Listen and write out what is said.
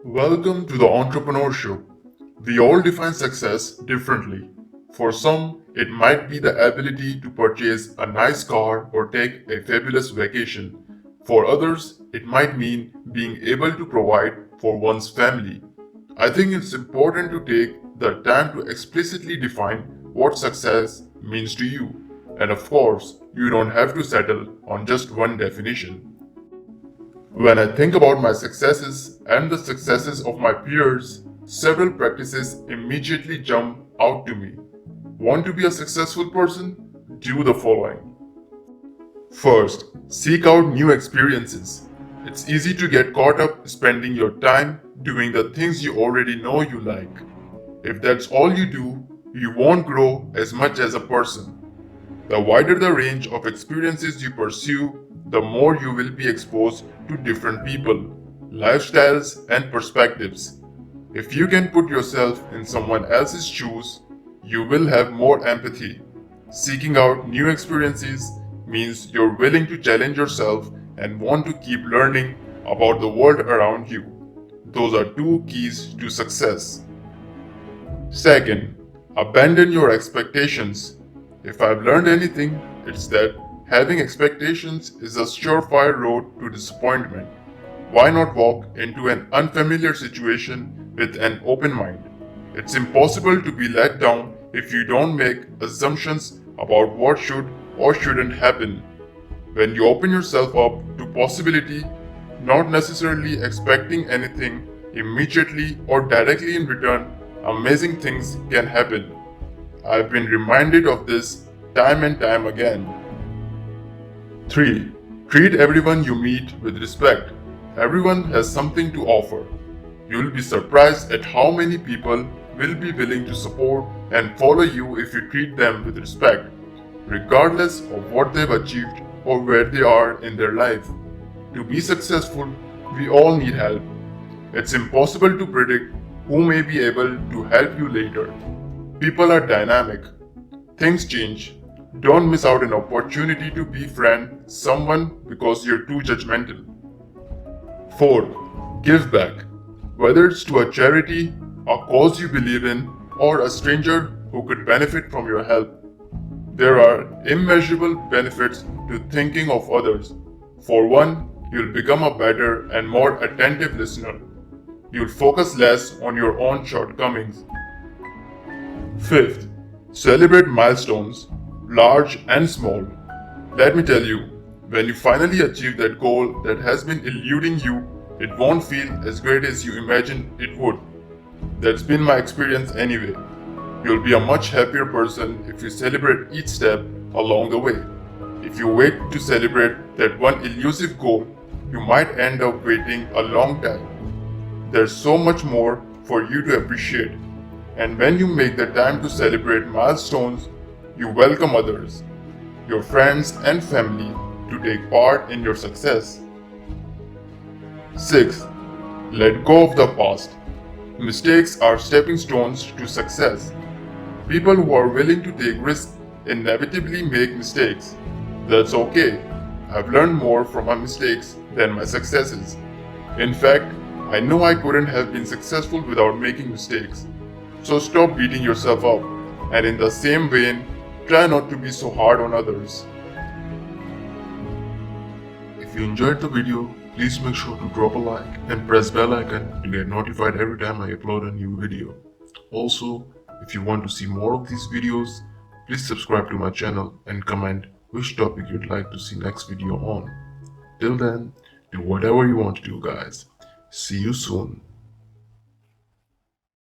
Welcome to the Entrepreneurship. We all define success differently. For some, it might be the ability to purchase a nice car or take a fabulous vacation. For others, it might mean being able to provide for one's family. I think it's important to take the time to explicitly define what success means to you. And of course, you don't have to settle on just one definition. When I think about my successes and the successes of my peers, several practices immediately jump out to me. Want to be a successful person? Do the following. First, seek out new experiences. It's easy to get caught up spending your time doing the things you already know you like. If that's all you do, you won't grow as much as a person. The wider the range of experiences you pursue, the more you will be exposed to different people, lifestyles, and perspectives. If you can put yourself in someone else's shoes, you will have more empathy. Seeking out new experiences means you're willing to challenge yourself and want to keep learning about the world around you. Those are two keys to success. Second, abandon your expectations. If I've learned anything, it's that having expectations is a surefire road to disappointment. Why not walk into an unfamiliar situation with an open mind? It's impossible to be let down if you don't make assumptions about what should or shouldn't happen. When you open yourself up to possibility, not necessarily expecting anything immediately or directly in return, amazing things can happen. I've been reminded of this time and time again. 3. Treat everyone you meet with respect. Everyone has something to offer. You'll be surprised at how many people will be willing to support and follow you if you treat them with respect, regardless of what they've achieved or where they are in their life. To be successful, we all need help. It's impossible to predict who may be able to help you later. People are dynamic. Things change. Don't miss out an opportunity to befriend someone because you're too judgmental. 4. Give back. Whether it's to a charity, a cause you believe in, or a stranger who could benefit from your help. There are immeasurable benefits to thinking of others. For one, you'll become a better and more attentive listener. You'll focus less on your own shortcomings. 5th, celebrate milestones, large and small. Let me tell you, when you finally achieve that goal that has been eluding you, it won't feel as great as you imagined it would. That's been my experience anyway. You'll be a much happier person if you celebrate each step along the way. If you wait to celebrate that one elusive goal, you might end up waiting a long time. There's so much more for you to appreciate. And when you make the time to celebrate milestones, you welcome others, your friends and family, to take part in your success. 6. Let go of the past. Mistakes are stepping stones to success. People who are willing to take risks inevitably make mistakes. That's okay. I've learned more from my mistakes than my successes. In fact, I know I couldn't have been successful without making mistakes. So stop beating yourself up, and in the same vein, try not to be so hard on others. If you enjoyed the video, please make sure to drop a like and press bell icon to get notified every time I upload a new video. Also, if you want to see more of these videos, please subscribe to my channel and comment which topic you'd like to see next video on. Till then, do whatever you want to do, guys. See you soon.